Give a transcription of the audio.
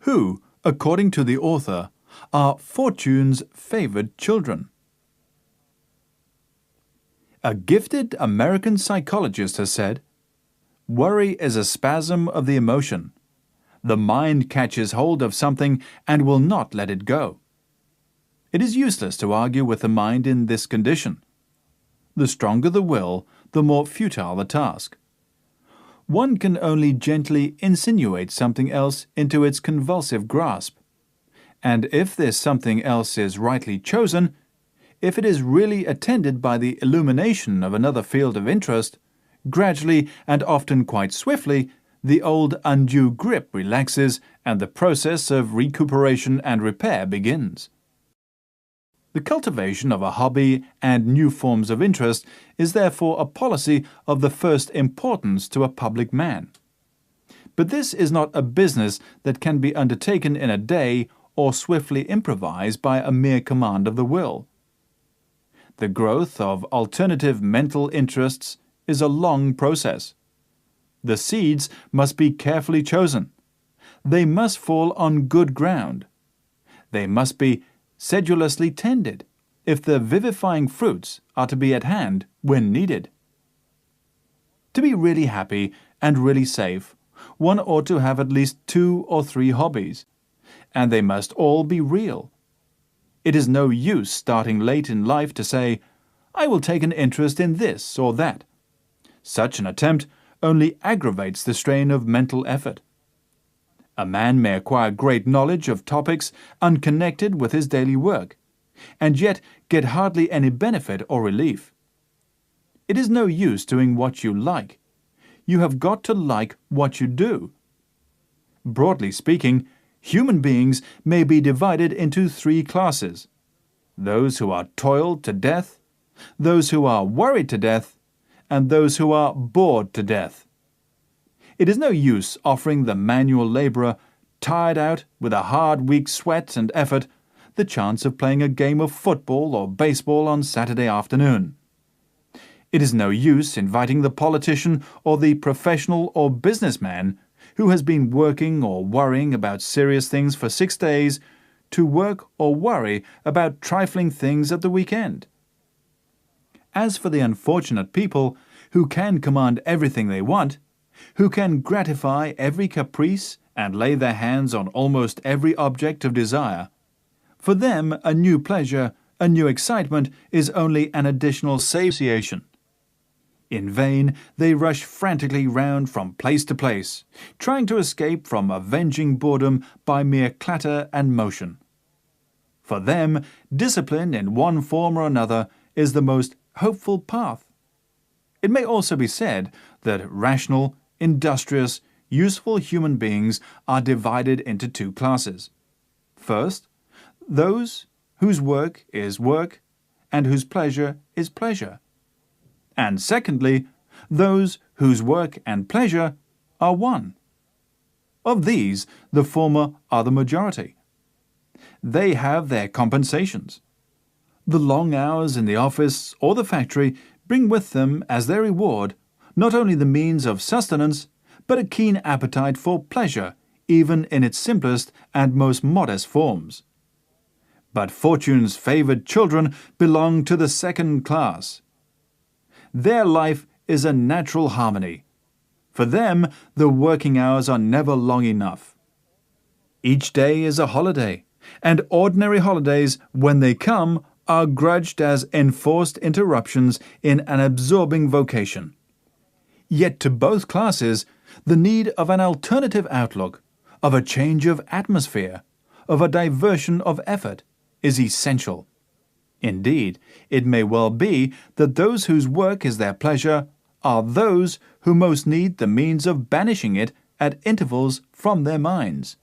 Who, according to the author, are Fortune's favored children? A gifted American psychologist has said, "Worry is a spasm of the emotion. The mind catches hold of something and will not let it go." It is useless to argue with the mind in this condition. The stronger the will, the more futile the task. One can only gently insinuate something else into its convulsive grasp. And if this something else is rightly chosen, if it is really attended by the illumination of another field of interest, gradually and often quite swiftly, the old undue grip relaxes and the process of recuperation and repair begins. The cultivation of a hobby and new forms of interest is therefore a policy of the first importance to a public man. But this is not a business that can be undertaken in a day or swiftly improvised by a mere command of the will. The growth of alternative mental interests is a long process. The seeds must be carefully chosen. They must fall on good ground. They must be sedulously tended if the vivifying fruits are to be at hand when needed. To be really happy and really safe, one ought to have at least 2 or 3 hobbies, and they must all be real. It is no use starting late in life to say, "I will take an interest in this or that." Such an attempt only aggravates the strain of mental effort. A man may acquire great knowledge of topics unconnected with his daily work, and yet get hardly any benefit or relief. It is no use doing what you like. You have got to like what you do. Broadly speaking, human beings may be divided into 3 classes: those who are toiled to death, those who are worried to death, and those who are bored to death. It is no use offering the manual laborer, tired out with a hard week's sweat and effort, the chance of playing a game of football or baseball on Saturday afternoon. It is no use inviting the politician or the professional or businessman who has been working or worrying about serious things for 6 days to work or worry about trifling things at the weekend. As for the unfortunate people who can command everything they want, who can gratify every caprice and lay their hands on almost every object of desire, for them a new pleasure, a new excitement is only an additional satiation. In vain they rush frantically round from place to place, trying to escape from avenging boredom by mere clatter and motion. For them, discipline in one form or another is the most hopeful path. It may also be said that rational, industrious, useful human beings are divided into 2 classes. First, those whose work is work and whose pleasure is pleasure. And secondly, those whose work and pleasure are one. Of these, the former are the majority. They have their compensations. The long hours in the office or the factory bring with them as their reward not only the means of sustenance, but a keen appetite for pleasure, even in its simplest and most modest forms. But Fortune's favored children belong to the second class. Their life is a natural harmony. For them, the working hours are never long enough. Each day is a holiday, and ordinary holidays, when they come, are grudged as enforced interruptions in an absorbing vocation. Yet to both classes, the need of an alternative outlook, of a change of atmosphere, of a diversion of effort, is essential. Indeed, it may well be that those whose work is their pleasure are those who most need the means of banishing it at intervals from their minds.